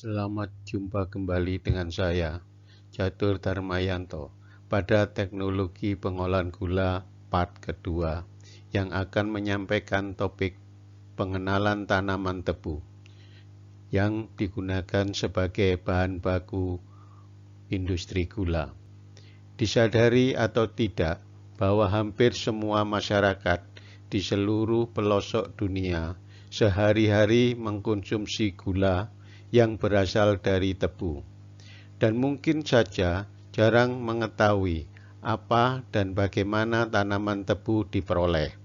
Selamat jumpa kembali dengan saya, Catur Darmayanto, pada teknologi pengolahan gula part kedua yang akan menyampaikan topik pengenalan tanaman tebu yang digunakan sebagai bahan baku industri gula. Disadari atau tidak bahwa hampir semua masyarakat di seluruh pelosok dunia sehari-hari mengkonsumsi gula yang berasal dari tebu, dan mungkin saja jarang mengetahui apa dan bagaimana tanaman tebu diperoleh.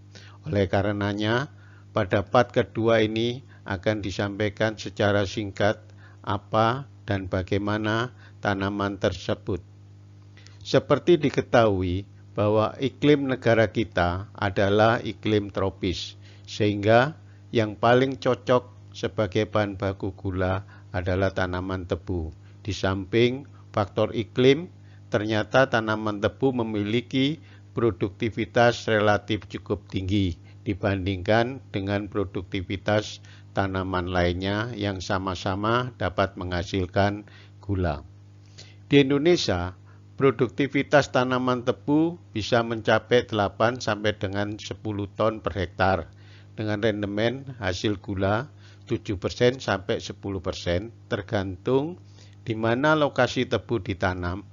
Oleh karenanya, pada part kedua ini akan disampaikan secara singkat apa dan bagaimana tanaman tersebut. Seperti diketahui bahwa iklim negara kita adalah iklim tropis, sehingga yang paling cocok sebagai bahan baku gula adalah tanaman tebu. Di samping faktor iklim, ternyata tanaman tebu memiliki produktivitas relatif cukup tinggi dibandingkan dengan produktivitas tanaman lainnya yang sama-sama dapat menghasilkan gula. Di Indonesia, produktivitas tanaman tebu bisa mencapai 8 sampai dengan 10 ton per hektar dengan rendemen hasil gula 7% sampai 10% tergantung di mana lokasi tebu ditanam,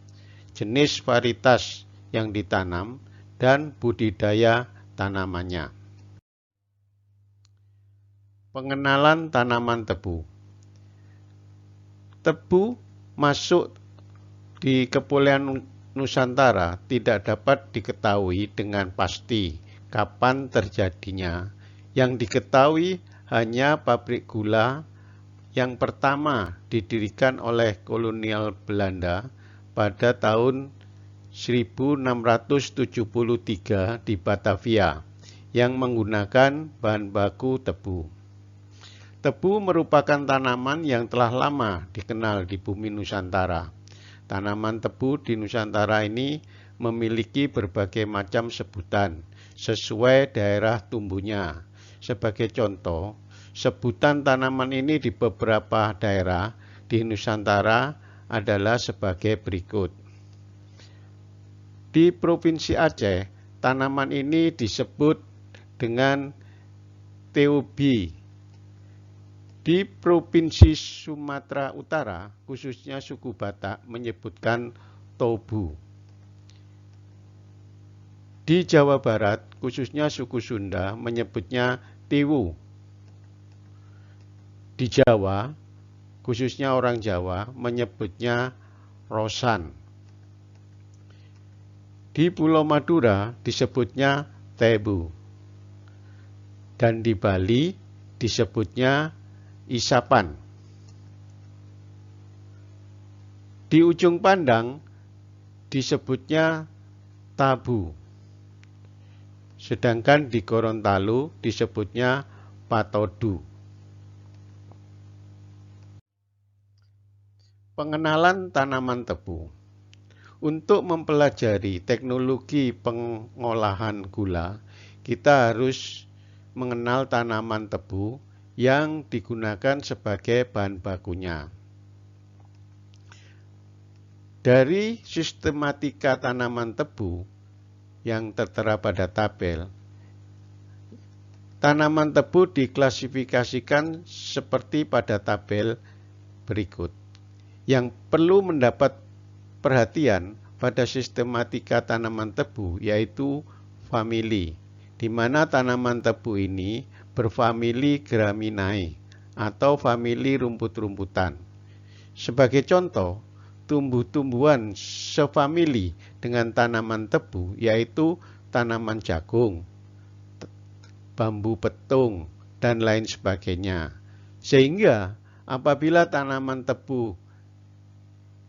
jenis varietas yang ditanam, dan budidaya tanamannya. Pengenalan tanaman tebu. Tebu masuk di Kepulauan Nusantara tidak dapat diketahui dengan pasti kapan terjadinya. Yang diketahui hanya pabrik gula yang pertama didirikan oleh kolonial Belanda pada tahun 1673 di Batavia yang menggunakan bahan baku tebu. Tebu merupakan tanaman yang telah lama dikenal di bumi Nusantara. Tanaman tebu di Nusantara ini memiliki berbagai macam sebutan sesuai daerah tumbuhnya. Sebagai contoh, sebutan tanaman ini di beberapa daerah di Nusantara adalah sebagai berikut. Di Provinsi Aceh, tanaman ini disebut dengan teobi. Di Provinsi Sumatera Utara, khususnya suku Batak, menyebutkan tobu. Di Jawa Barat, khususnya suku Sunda, menyebutnya tiwu. Di Jawa, khususnya orang Jawa, menyebutnya rosan. Di Pulau Madura disebutnya tebu. Dan di Bali disebutnya isapan. Di ujung pandang disebutnya tabu. Sedangkan di Gorontalo disebutnya patodu. Pengenalan tanaman tebu. Untuk mempelajari teknologi pengolahan gula, kita harus mengenal tanaman tebu yang digunakan sebagai bahan bakunya. Dari sistematika tanaman tebu yang tertera pada tabel, tanaman tebu diklasifikasikan seperti pada tabel berikut. Yang perlu mendapat perhatian pada sistematika tanaman tebu yaitu famili, di mana tanaman tebu ini berfamili Graminae atau famili rumput-rumputan. Sebagai contoh, tumbuh-tumbuhan sefamili dengan tanaman tebu yaitu tanaman jagung, bambu petung, dan lain sebagainya. Sehingga apabila tanaman tebu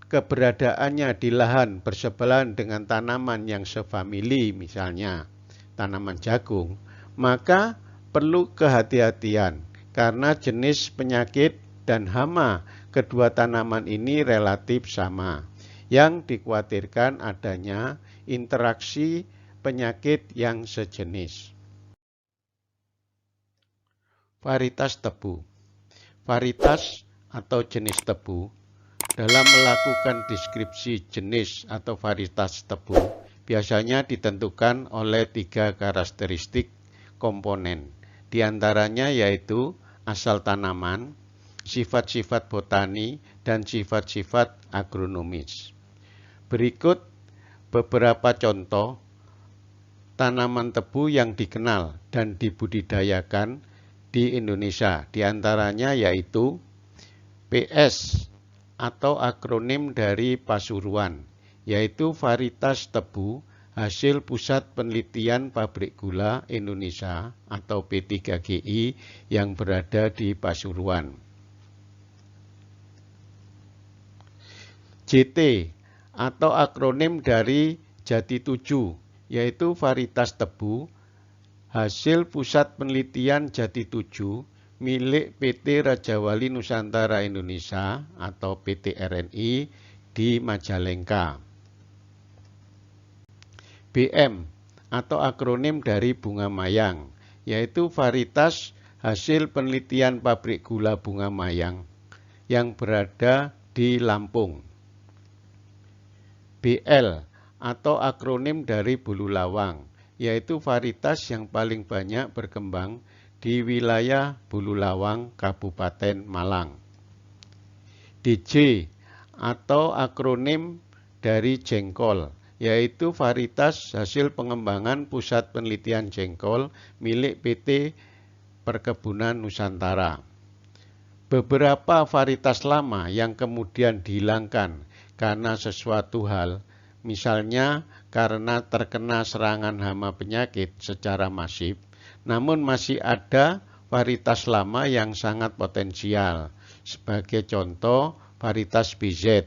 keberadaannya di lahan bersebelahan dengan tanaman yang sefamili, misalnya tanaman jagung, maka perlu kehati-hatian karena jenis penyakit dan hama kedua tanaman ini relatif sama. Yang dikhawatirkan adanya interaksi penyakit yang sejenis. Varietas tebu. Varietas atau jenis tebu. Dalam melakukan deskripsi jenis atau varietas tebu, biasanya ditentukan oleh 3 karakteristik komponen. Di antaranya yaitu asal tanaman, sifat-sifat botani, dan sifat-sifat agronomis. Berikut beberapa contoh tanaman tebu yang dikenal dan dibudidayakan di Indonesia. Di antaranya yaitu PS atau akronim dari Pasuruan, yaitu varietas tebu hasil Pusat Penelitian Pabrik Gula Indonesia atau P3GI yang berada di Pasuruan. JT atau akronim dari Jati 7, yaitu varietas tebu hasil Pusat Penelitian Jati 7 milik PT Raja Wali Nusantara Indonesia atau PT RNI di Majalengka. BM atau akronim dari Bunga Mayang, yaitu varietas hasil penelitian pabrik gula Bunga Mayang yang berada di Lampung. BL atau akronim dari Bulu Lawang, yaitu varietas yang paling banyak berkembang di wilayah Bulu Lawang, Kabupaten Malang. DJ atau akronim dari jengkol, yaitu varietas hasil pengembangan Pusat Penelitian Jengkol milik PT Perkebunan Nusantara. Beberapa varietas lama yang kemudian dihilangkan karena sesuatu hal, misalnya karena terkena serangan hama penyakit secara masif, namun masih ada varietas lama yang sangat potensial. Sebagai contoh, varietas BZ.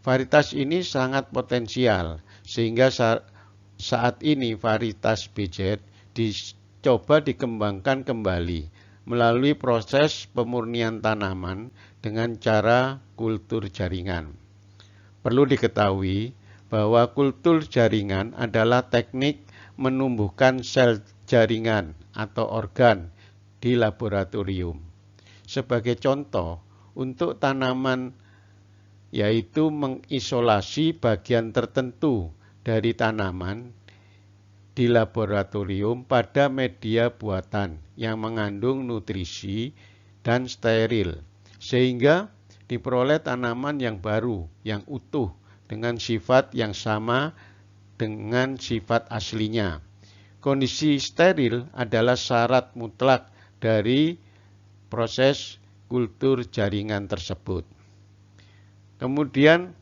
Varietas ini sangat potensial, sehingga saat ini varietas BZ dicoba dikembangkan kembali melalui proses pemurnian tanaman dengan cara kultur jaringan. Perlu diketahui bahwa kultur jaringan adalah teknik menumbuhkan sel jaringan atau organ di laboratorium. Sebagai contoh, untuk tanaman yaitu mengisolasi bagian tertentu dari tanaman di laboratorium pada media buatan yang mengandung nutrisi dan steril, sehingga diperoleh tanaman yang baru, yang utuh, dengan sifat yang sama dengan sifat aslinya. Kondisi steril adalah syarat mutlak dari proses kultur jaringan tersebut. Kemudian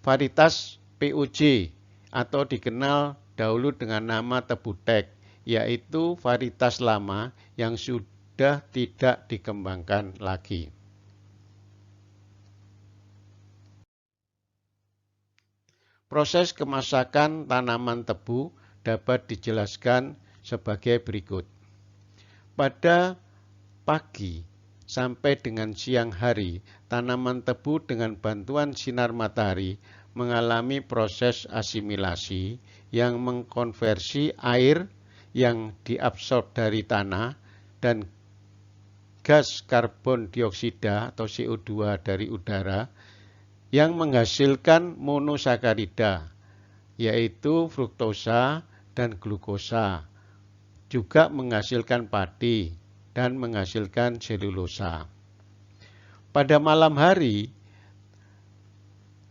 varietas POJ atau dikenal dahulu dengan nama tebu tek, yaitu varietas lama yang sudah tidak dikembangkan lagi. Proses kemasakan tanaman tebu dapat dijelaskan sebagai berikut. Pada pagi sampai dengan siang hari, tanaman tebu dengan bantuan sinar matahari mengalami proses asimilasi yang mengkonversi air yang diabsorb dari tanah dan gas karbon dioksida atau CO2 dari udara yang menghasilkan monosakarida, yaitu fruktosa dan glukosa, juga menghasilkan padi dan menghasilkan selulosa. Pada malam hari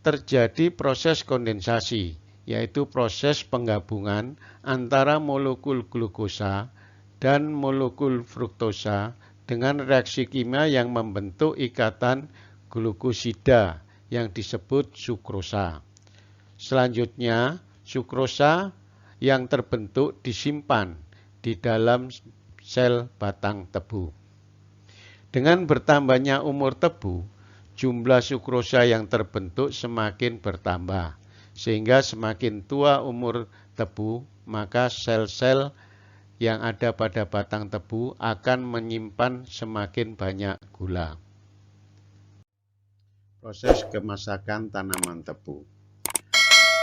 terjadi proses kondensasi, yaitu proses penggabungan antara molekul glukosa dan molekul fruktosa dengan reaksi kimia yang membentuk ikatan glukosida yang disebut sukrosa. Selanjutnya, sukrosa yang terbentuk disimpan di dalam sel batang tebu. Dengan bertambahnya umur tebu, jumlah sukrosa yang terbentuk semakin bertambah, sehingga semakin tua umur tebu, maka sel-sel yang ada pada batang tebu akan menyimpan semakin banyak gula. Proses kemasakan tanaman tebu.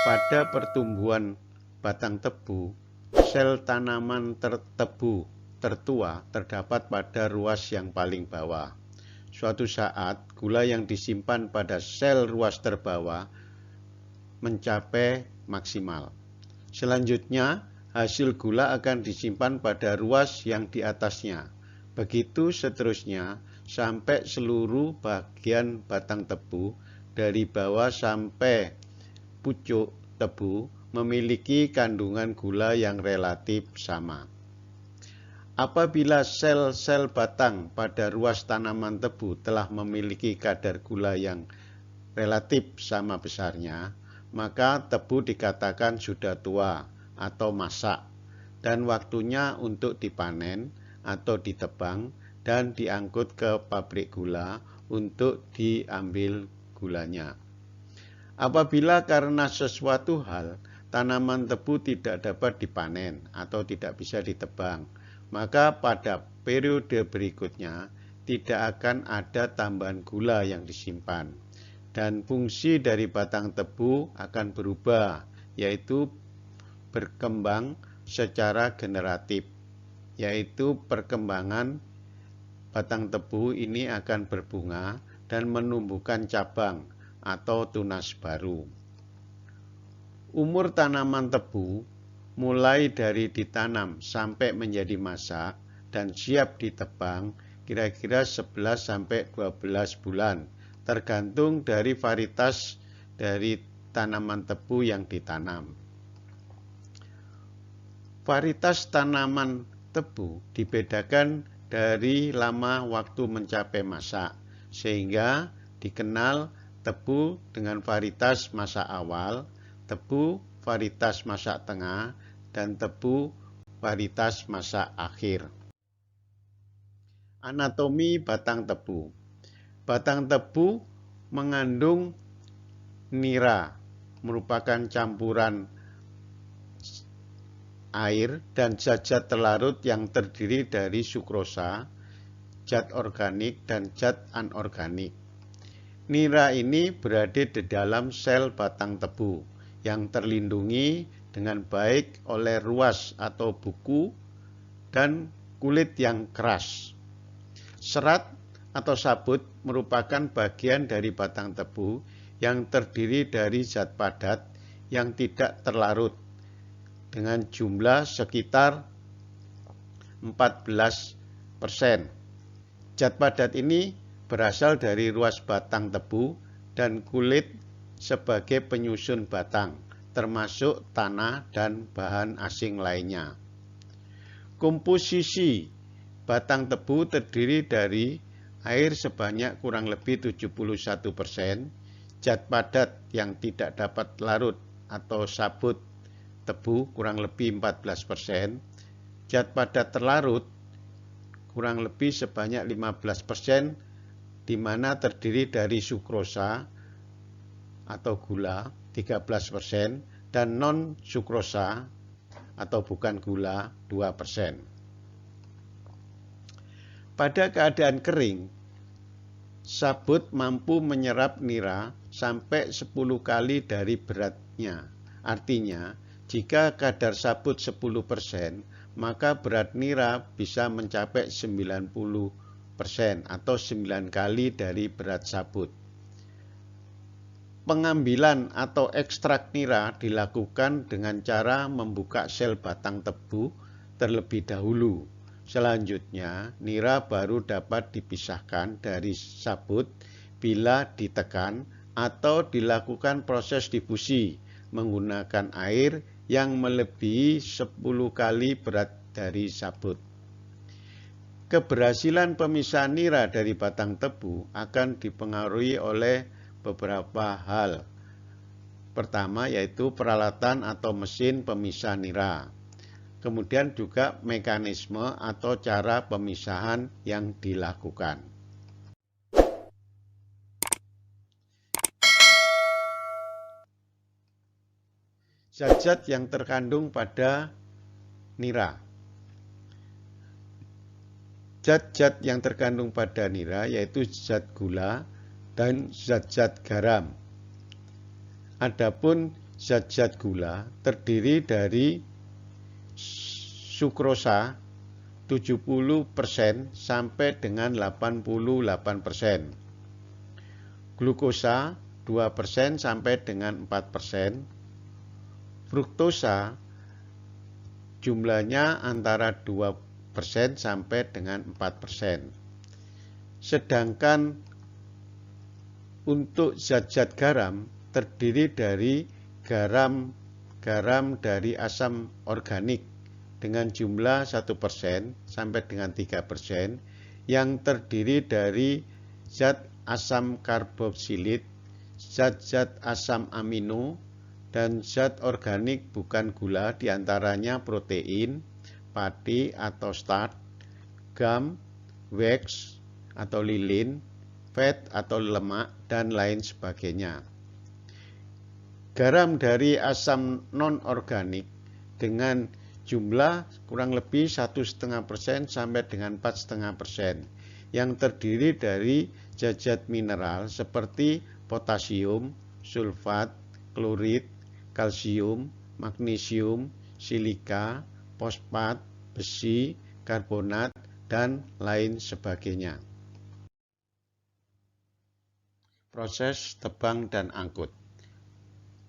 Pada pertumbuhan batang tebu, sel tanaman tebu tertua terdapat pada ruas yang paling bawah. suatu saat gula yang disimpan pada sel ruas terbawah mencapai maksimal. Selanjutnya, hasil gula akan disimpan pada ruas yang di atasnya. Begitu seterusnya sampai seluruh bagian batang tebu dari bawah sampai pucuk tebu memiliki kandungan gula yang relatif sama. Apabila sel-sel batang pada ruas tanaman tebu telah memiliki kadar gula yang relatif sama besarnya, maka tebu dikatakan sudah tua atau masak dan waktunya untuk dipanen atau ditebang dan diangkut ke pabrik gula untuk diambil gulanya. Apabila karena sesuatu hal tanaman tebu tidak dapat dipanen atau tidak bisa ditebang, maka pada periode berikutnya tidak akan ada tambahan gula yang disimpan. Dan fungsi dari batang tebu akan berubah, yaitu berkembang secara generatif, yaitu perkembangan batang tebu ini akan berbunga dan menumbuhkan cabang atau tunas baru. Umur tanaman tebu mulai dari ditanam sampai menjadi masak dan siap ditebang kira-kira 11-12 bulan, tergantung dari varietas dari tanaman tebu yang ditanam. Varietas tanaman tebu dibedakan dari lama waktu mencapai masak, sehingga dikenal tebu dengan varietas masa awal, tebu varietas masa tengah, dan tebu varietas masa akhir. Anatomi batang tebu. Batang tebu mengandung nira, merupakan campuran air dan zat-zat terlarut yang terdiri dari sukrosa, zat organik, dan zat anorganik. Nira ini berada di dalam sel batang tebu yang terlindungi dengan baik oleh ruas atau buku dan kulit yang keras. Serat atau sabut merupakan bagian dari batang tebu yang terdiri dari zat padat yang tidak terlarut dengan jumlah sekitar 14%. Zat padat ini berasal dari ruas batang tebu dan kulit sebagai penyusun batang, termasuk tanah dan bahan asing lainnya. Komposisi batang tebu terdiri dari air sebanyak kurang lebih 71%, zat padat yang tidak dapat larut atau sabut tebu kurang lebih 14%, zat padat terlarut kurang lebih sebanyak 15%, di mana terdiri dari sukrosa atau gula 13% dan non sukrosa atau bukan gula 2%. Pada keadaan kering, sabut mampu menyerap nira sampai 10 kali dari beratnya. Artinya, jika kadar sabut 10%, maka berat nira bisa mencapai 90% atau 9 kali dari berat sabut. Pengambilan atau ekstrak nira dilakukan dengan cara membuka sel batang tebu terlebih dahulu. Selanjutnya, nira baru dapat dipisahkan dari sabut bila ditekan atau dilakukan proses difusi menggunakan air yang melebihi 10 kali berat dari sabut. Keberhasilan pemisahan nira dari batang tebu akan dipengaruhi oleh beberapa hal. Pertama yaitu peralatan atau mesin pemisah nira. Kemudian juga mekanisme atau cara pemisahan yang dilakukan. Zat-zat yang terkandung pada nira. Zat-zat yang terkandung pada nira yaitu zat gula dan zat-zat garam. Adapun zat-zat gula terdiri dari sukrosa, 70% sampai dengan 88%. Glukosa 2% sampai dengan 4%. Fruktosa jumlahnya antara 2% sampai dengan 4%. Sedangkan untuk zat-zat garam terdiri dari garam dari asam organik dengan jumlah 1% sampai dengan 3%, yang terdiri dari zat asam karboksilit, zat-zat asam amino, dan zat organik bukan gula diantaranya protein, padi atau starch, gum, wax atau lilin, fat atau lemak, dan lain sebagainya. Garam dari asam non-organik dengan jumlah kurang lebih 1,5% sampai dengan 4,5%, yang terdiri dari zat-zat mineral seperti potasium, sulfat, klorid, kalsium, magnesium, silika, fosfat, besi, karbonat, dan lain sebagainya. Proses tebang dan angkut.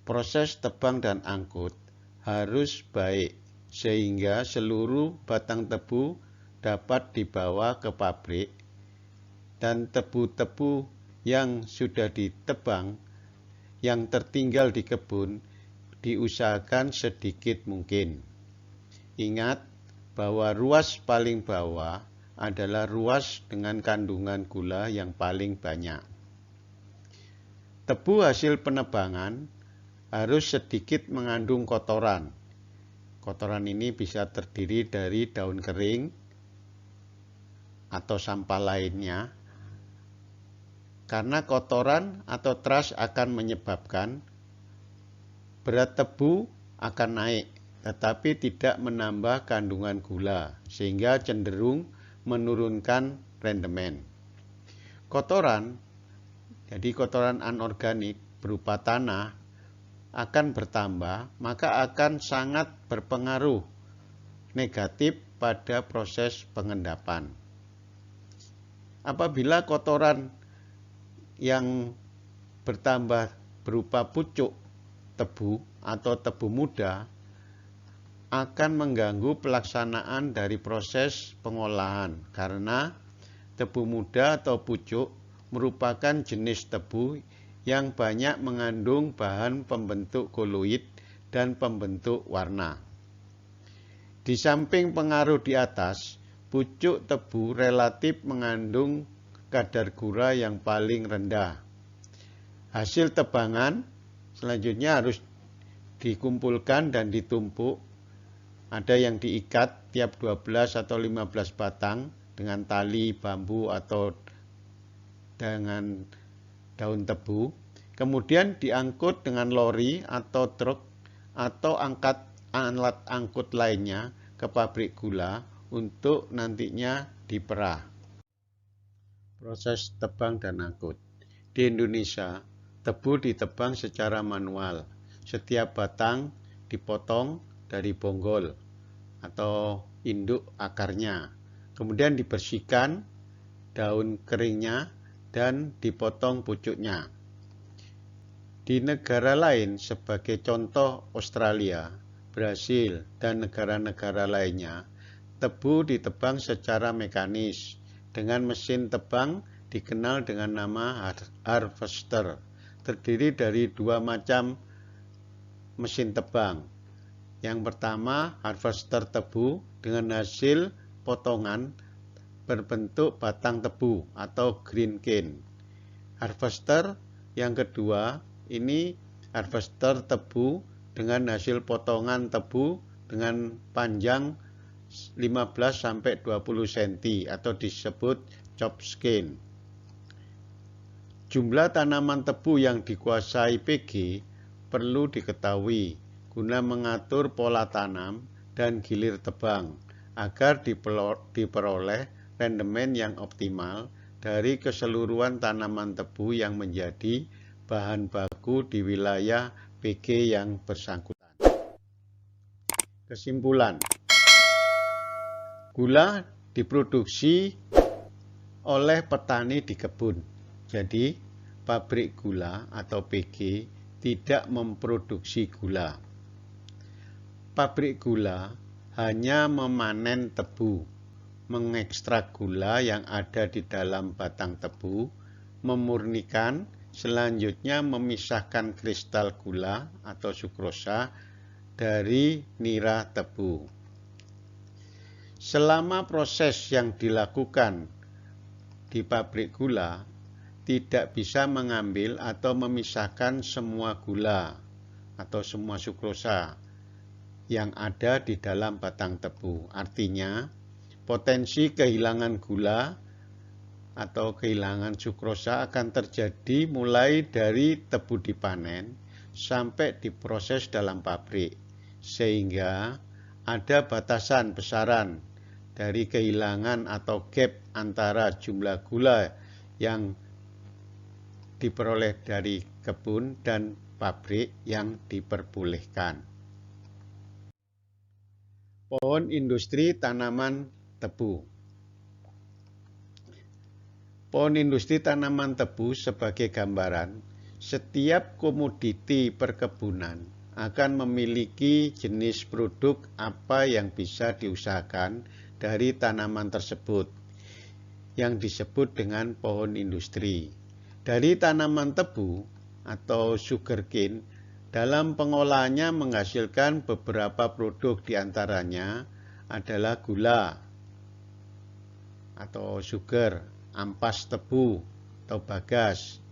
Proses tebang dan angkut harus baik sehingga seluruh batang tebu dapat dibawa ke pabrik dan tebu-tebu yang sudah ditebang yang tertinggal di kebun diusahakan sedikit mungkin. Ingat bahwa ruas paling bawah adalah ruas dengan kandungan gula yang paling banyak. Tebu hasil penebangan harus sedikit mengandung kotoran. Kotoran ini bisa terdiri dari daun kering atau sampah lainnya. Karena kotoran atau trash akan menyebabkan berat tebu akan naik, tetapi tidak menambah kandungan gula, sehingga cenderung menurunkan rendemen. Kotoran, jadi kotoran anorganik berupa tanah, akan bertambah, maka akan sangat berpengaruh negatif pada proses pengendapan. Apabila kotoran yang bertambah berupa pucuk tebu atau tebu muda, akan mengganggu pelaksanaan dari proses pengolahan karena tebu muda atau pucuk merupakan jenis tebu yang banyak mengandung bahan pembentuk koloid dan pembentuk warna. Di samping pengaruh di atas, pucuk tebu relatif mengandung kadar gula yang paling rendah. Hasil tebangan selanjutnya harus dikumpulkan dan ditumpuk. Ada yang diikat tiap 12 atau 15 batang dengan tali bambu atau dengan daun tebu, kemudian diangkut dengan lori atau truk atau alat angkut lainnya ke pabrik gula untuk nantinya diperah. Proses tebang dan angkut. Di Indonesia, tebu ditebang secara manual. Setiap batang dipotong dari bonggol atau induk akarnya, kemudian dibersihkan daun keringnya dan dipotong pucuknya. Di negara lain sebagai contoh Australia, Brasil, dan negara-negara lainnya, tebu ditebang secara mekanis dengan mesin tebang dikenal dengan nama harvester. Terdiri dari dua macam mesin tebang. Yang pertama, harvester tebu dengan hasil potongan berbentuk batang tebu atau green cane. Harvester yang kedua, ini harvester tebu dengan hasil potongan tebu dengan panjang 15-20 cm atau disebut chop skin. Jumlah tanaman tebu yang dikuasai PG perlu diketahui guna mengatur pola tanam dan gilir tebang agar diperoleh rendemen yang optimal dari keseluruhan tanaman tebu yang menjadi bahan baku di wilayah PG yang bersangkutan. Kesimpulan, Gula diproduksi oleh petani di kebun. Jadi, pabrik gula atau PG tidak memproduksi gula. Pabrik gula hanya memanen tebu, mengekstrak gula yang ada di dalam batang tebu, memurnikan, selanjutnya memisahkan kristal gula atau sukrosa dari nira tebu. Selama proses yang dilakukan di pabrik gula, tidak bisa mengambil atau memisahkan semua gula atau semua sukrosa yang ada di dalam batang tebu. Artinya, potensi kehilangan gula atau kehilangan sukrosa akan terjadi mulai dari tebu dipanen sampai diproses dalam pabrik, sehingga ada batasan besaran dari kehilangan atau gap antara jumlah gula yang diperoleh dari kebun dan pabrik yang diperbolehkan. Pohon industri tanaman tebu. Pohon industri tanaman tebu sebagai gambaran, setiap komoditi perkebunan akan memiliki jenis produk apa yang bisa diusahakan dari tanaman tersebut, yang disebut dengan pohon industri. Dari tanaman tebu atau sugarcane, dalam pengolahannya menghasilkan beberapa produk, diantaranya adalah gula atau sugar, ampas tebu atau bagas,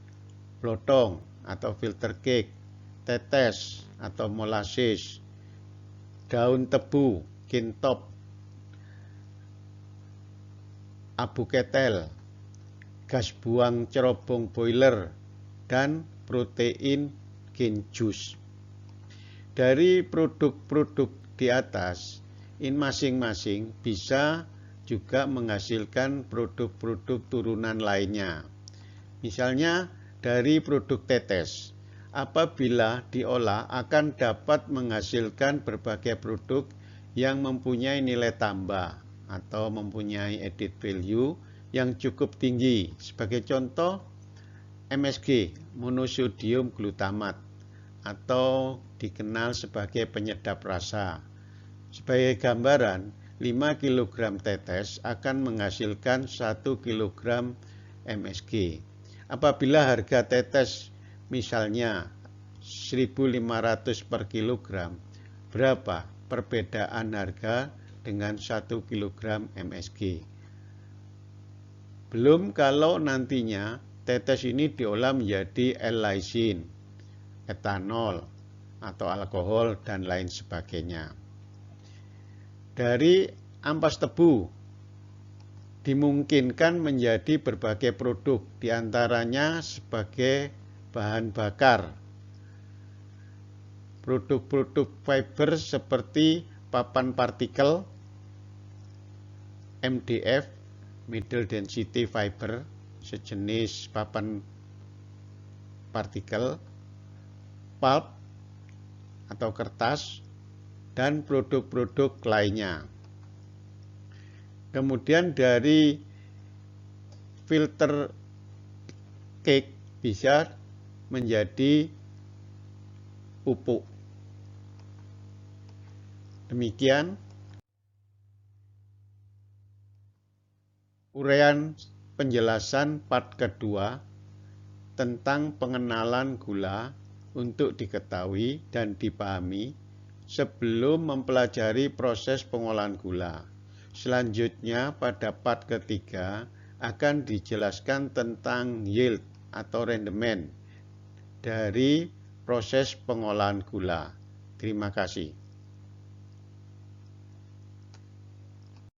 blotong atau filter cake, tetes atau molasses, daun tebu, kintop, abu ketel, gas buang cerobong boiler, dan protein cane juice. Dari produk-produk di atas, masing-masing bisa juga menghasilkan produk-produk turunan lainnya. Misalnya dari produk tetes, apabila diolah akan dapat menghasilkan berbagai produk yang mempunyai nilai tambah atau mempunyai added value yang cukup tinggi. Sebagai contoh, MSG, monosodium glutamat, atau dikenal sebagai penyedap rasa. Sebagai gambaran, 5 kg tetes akan menghasilkan 1 kg MSG. Apabila harga tetes misalnya 1.500 per kilogram, berapa perbedaan harga dengan 1 kg MSG? Belum kalau nantinya tetes ini diolah menjadi L-lysine, etanol, atau alkohol, dan lain sebagainya. Dari ampas tebu dimungkinkan menjadi berbagai produk, diantaranya sebagai bahan bakar. Produk-produk fiber seperti papan partikel, MDF, middle density fiber, sejenis papan partikel, pulp atau kertas, dan produk-produk lainnya. Kemudian dari filter cake bisa menjadi pupuk. Demikian uraian penjelasan part kedua tentang pengenalan gula untuk diketahui dan dipahami sebelum mempelajari proses pengolahan gula. Selanjutnya pada part ketiga akan dijelaskan tentang yield atau rendemen dari proses pengolahan gula. Terima kasih.